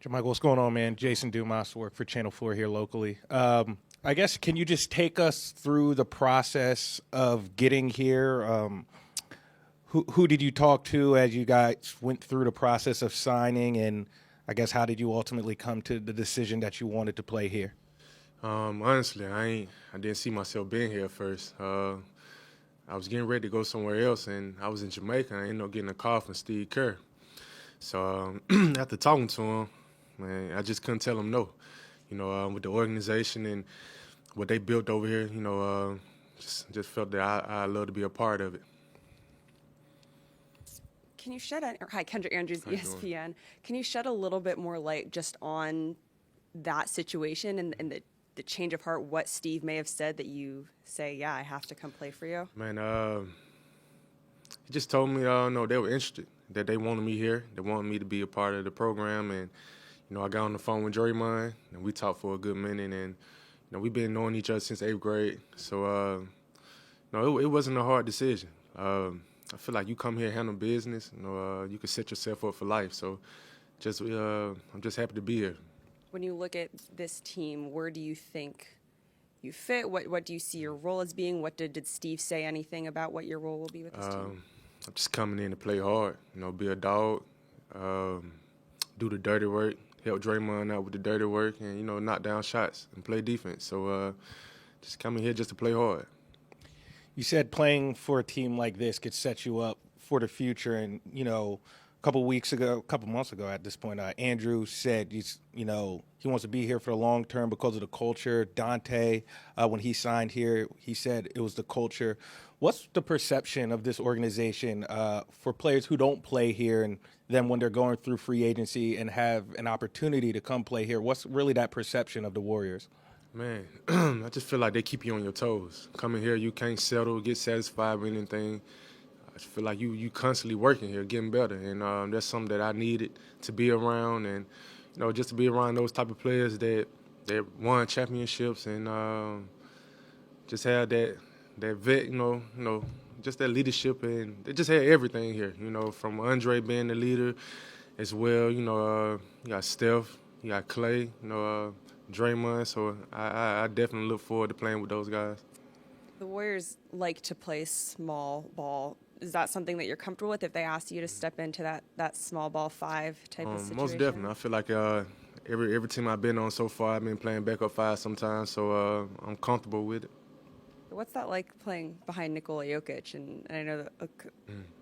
JaMychal, what's going on, man? Jason Dumas, work for Channel 4 here locally. I guess, can you just take us through the process of getting here? Who did you talk to as you guys went through the process of signing, and I guess how did you ultimately come to the decision that you wanted to play here? Honestly, I didn't see myself being here at first. I was getting ready to go somewhere else, and I was in Jamaica, and I ended up getting a call from Steve Kerr. So after talking to him, man, I just couldn't tell him no. With the organization and what they built over here, just felt that I'd love to be a part of it. Can you hi, Kendra Andrews, How you doing? ESPN. Can you shed a little bit more light just on that situation and the change of heart, what Steve may have said that you say, yeah, I have to come play for you? Man, he just told me, no, they were interested, that they wanted me here. They wanted me to be a part of the program. And, I got on the phone with Draymond, and we talked for a good minute. And, we've been knowing each other since 8th grade. So, it wasn't a hard decision. I feel like you come here, handle business, you can set yourself up for life. So, I'm just happy to be here. When you look at this team, where do you think you fit? What do you see your role as being? What did Steve say anything about what your role will be with this team? I'm just coming in to play hard, be a dog, do the dirty work, help Draymond out with the dirty work, and, knock down shots and play defense. So just coming here just to play hard. You said playing for a team like this could set you up for the future, and, a couple months ago at this point, Andrew said he wants to be here for the long term because of the culture. Dante, when he signed here, he said it was the culture. What's the perception of this organization for players who don't play here, and then when they're going through free agency and have an opportunity to come play here? What's really that perception of the Warriors? Man, I just feel like they keep you on your toes. Coming here, you can't settle, get satisfied with anything. I just feel like you constantly working here, getting better, and that's something that I needed to be around, and just to be around those type of players that won championships and just had that vet, just that leadership, and they just had everything here, from Andre being the leader as well. You got Steph, you got Clay, Draymond. So I definitely look forward to playing with those guys. The Warriors like to play small ball. Is that something that you're comfortable with if they asked you to step into that small ball five type of situation? Most definitely. I feel like every team I've been on so far, I've been playing backup five sometimes, so I'm comfortable with it. What's that like playing behind Nikola Jokic? And I know that a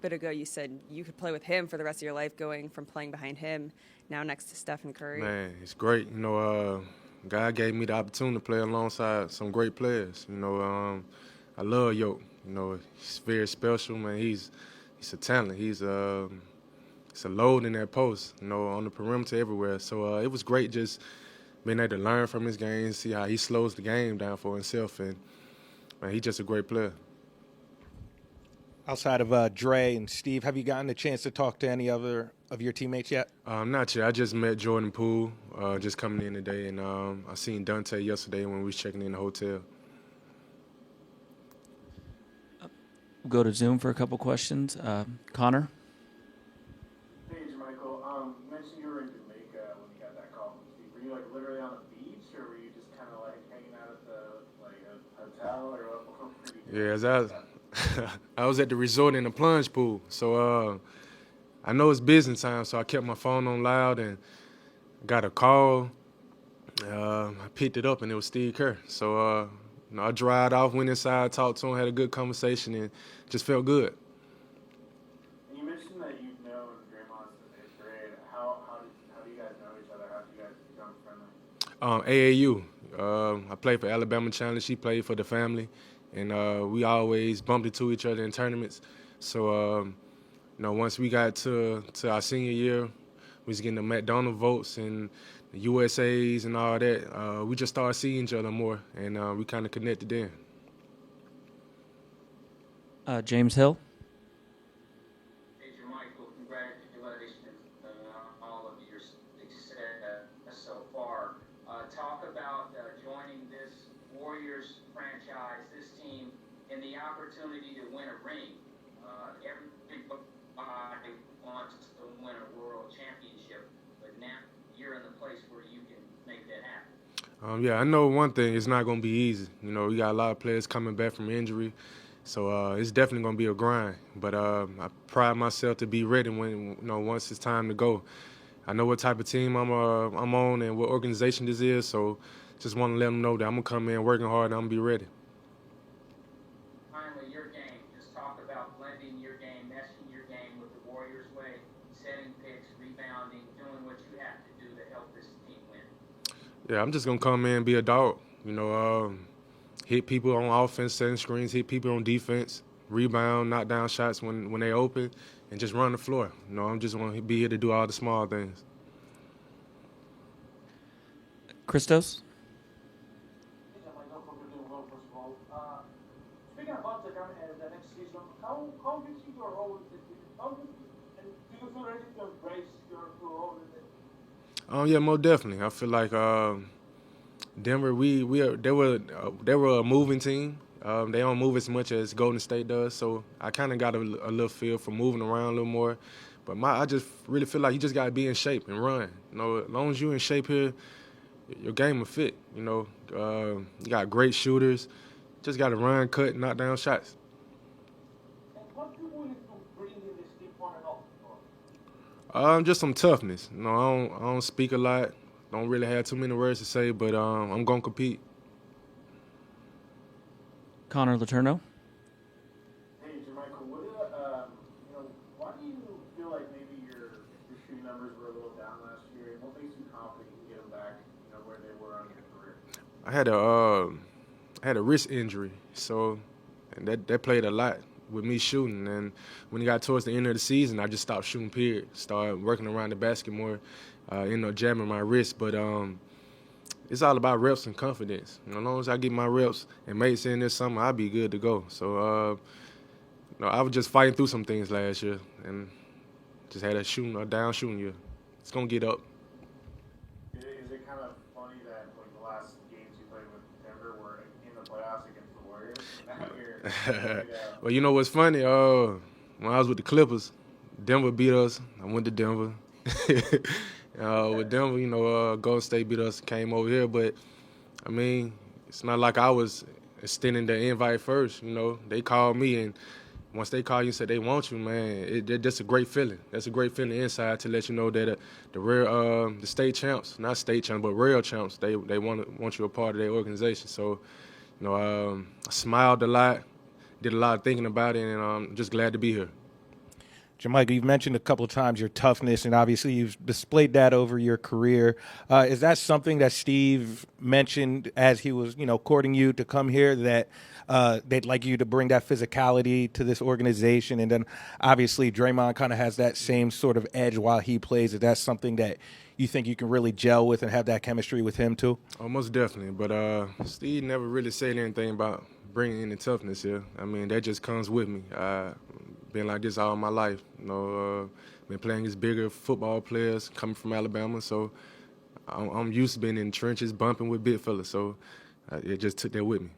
bit ago you said you could play with him for the rest of your life, going from playing behind him now next to Stephen Curry. Man, it's great. God gave me the opportunity to play alongside some great players. I love Yoke. He's very special, man. He's a talent. He's a load in that post, on the perimeter everywhere. So it was great just being able to learn from his game, see how he slows the game down for himself, and man, he's just a great player. Outside of Dre and Steve, have you gotten a chance to talk to any other of your teammates yet? Not yet. I just met Jordan Poole just coming in today, and I seen Dante yesterday when we was checking in the hotel. Go to Zoom for a couple questions. Connor? Hey, JaMychal. You mentioned you were in Jamaica when you got that call from Steve. Were you literally on the beach, or were you just kind of hanging out at the hotel, or what were you doing? Yeah, I was at the resort in the plunge pool. So I know it's business time, so I kept my phone on loud and got a call. I picked it up, and it was Steve Kerr. So I dried off, went inside, talked to him, had a good conversation, and just felt good. And you mentioned that you've known Draymond since 8th grade. How do you guys know each other? How did you guys become friendly? AAU. I played for Alabama Challenge. She played for the family, and we always bumped into each other in tournaments. So, once we got to our senior year, we was getting the McDonald votes and the USAs and all that. We just started seeing each other more, and we kind of connected then. James Hill? Hey, JaMychal, congratulations on all of your success so far. Talk about joining this Warriors franchise, this team, and the opportunity to win a ring. Everybody wants to win a world championship, but now you're in the Yeah, I know one thing, it's not going to be easy. You know, we got a lot of players coming back from injury, so it's definitely going to be a grind. But I pride myself to be ready when, once it's time to go. I know what type of team I'm on and what organization this is, so just want to let them know that I'm going to come in working hard and I'm going to be ready. Finally, your game. Just talk about blending your game, meshing your game with the Warriors' way, setting picks, rebounding, doing what you have to do to help this team win. Yeah, I'm just going to come in and be a dog. Hit people on offense, setting screens, hit people on defense, rebound, knock down shots when they open, and just run the floor. I'm just going to be here to do all the small things. Christos? Hey, JaMychal, hope you're doing well, first of all. Speaking about the next season, how do you see your role? And do you feel ready to embrace your role in it? Yeah, most definitely. I feel like Denver, they were a moving team. They don't move as much as Golden State does, so I kind of got a little feel for moving around a little more. But I just really feel like you just got to be in shape and run. As long as you're in shape here, your game will fit. You got great shooters. Just got to run, cut, knock down shots. And what do you willing to bring in this team on and off? Just some toughness. I don't speak a lot. Don't really have too many words to say, but I'm gonna compete. Connor Letourneau? Hey, JaMychal, why do you feel like maybe your shooting numbers were a little down last year? And what makes you confident you can get them back, where they were on your career? I had a wrist injury, and that played a lot with me shooting. And when it got towards the end of the season, I just stopped shooting. Period. Started working around the basket more. Ended up jamming my wrist, but it's all about reps and confidence. As long as I get my reps and mates in this summer, I'll be good to go. So, I was just fighting through some things last year, and just had a down shooting year. It's gonna get up. Is it kind of funny that the last games you played with Denver were in the playoffs against the Warriors? Now you're Well, you know what's funny? When I was with the Clippers, Denver beat us. I went to Denver. With Denver, Golden State beat us, came over here. But, I mean, it's not like I was extending the invite first. They called me, and once they call you and say they want you, man, that's a great feeling. That's a great feeling inside to let you know that the state champs, not state champs, but real champs, they want you a part of their organization. So, I smiled a lot, did a lot of thinking about it, and I'm just glad to be here. JaMychal, you've mentioned a couple of times your toughness, and obviously you've displayed that over your career. Is that something that Steve mentioned as he was, courting you to come here, that they'd like you to bring that physicality to this organization? And then obviously Draymond kind of has that same sort of edge while he plays. Is that something that you think you can really gel with and have that chemistry with him too? Oh, most definitely. But Steve never really said anything about bringing any toughness here. I mean, that just comes with me. Been like this all my life. Been playing against bigger football players coming from Alabama, so I'm used to being in the trenches, bumping with big fellas. So it just took that with me.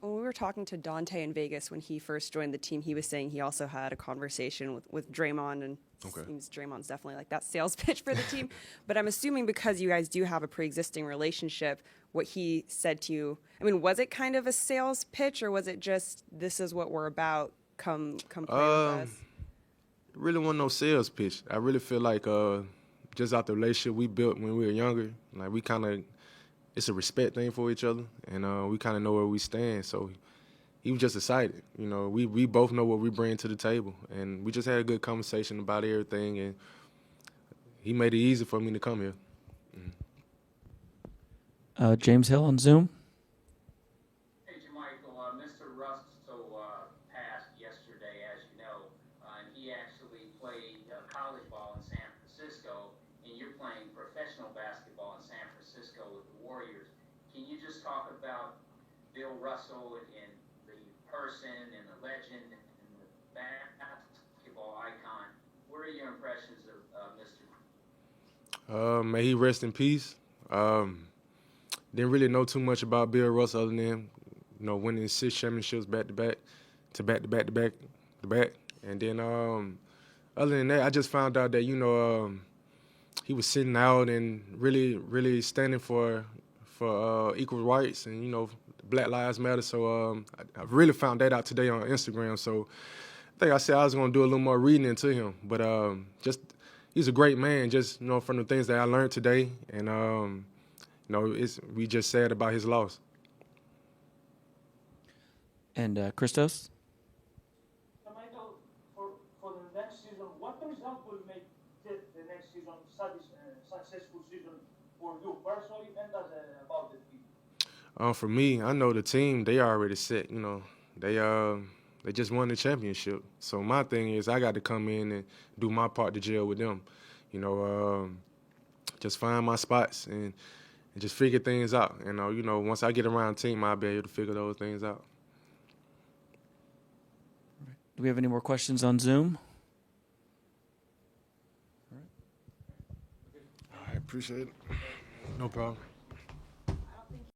When we were talking to Dante in Vegas when he first joined the team, he was saying he also had a conversation with Draymond, and Okay. seems Draymond's definitely like that sales pitch for the team. But I'm assuming because you guys do have a pre-existing relationship, what he said to you, I mean, was it kind of a sales pitch, or was it just, this is what we're about, come play with us? It really wasn't no sales pitch. I really feel like just out the relationship we built when we were younger, like we kind of, it's a respect thing for each other, and we kind of know where we stand. So he was just excited. We both know what we bring to the table, and we just had a good conversation about everything, and he made it easy for me to come here. James Hill on Zoom? Hey, JaMychal, Mr. Russell passed yesterday, as you know, and he actually played college ball in San Francisco, and you're playing professional basketball in San Francisco with the Warriors. Can you just talk about Bill Russell and the person and the legend and the basketball icon? What are your impressions of Mr. May he rest in peace. Didn't really know too much about Bill Russell other than, winning 6 championships back-to-back, and then other than that, I just found out that he was sitting out and really, really standing for for equal rights and, you know, Black Lives Matter. So I really found that out today on Instagram. So I think I said I was going to do a little more reading into him. But just he's a great man, just, you know, from the things that I learned today. And, you know, we just sad about his loss. And Christos? JaMychal, for the next season, what result will make the next season successful season for you personally and about the team? For me, I know the team, they already set, you know. They just won the championship. So my thing is I got to come in and do my part to gel with them. You know, just find my spots and just figure things out. And, you know, once I get around the team, I'll be able to figure those things out. Do we have any more questions on Zoom? I appreciate it. No problem.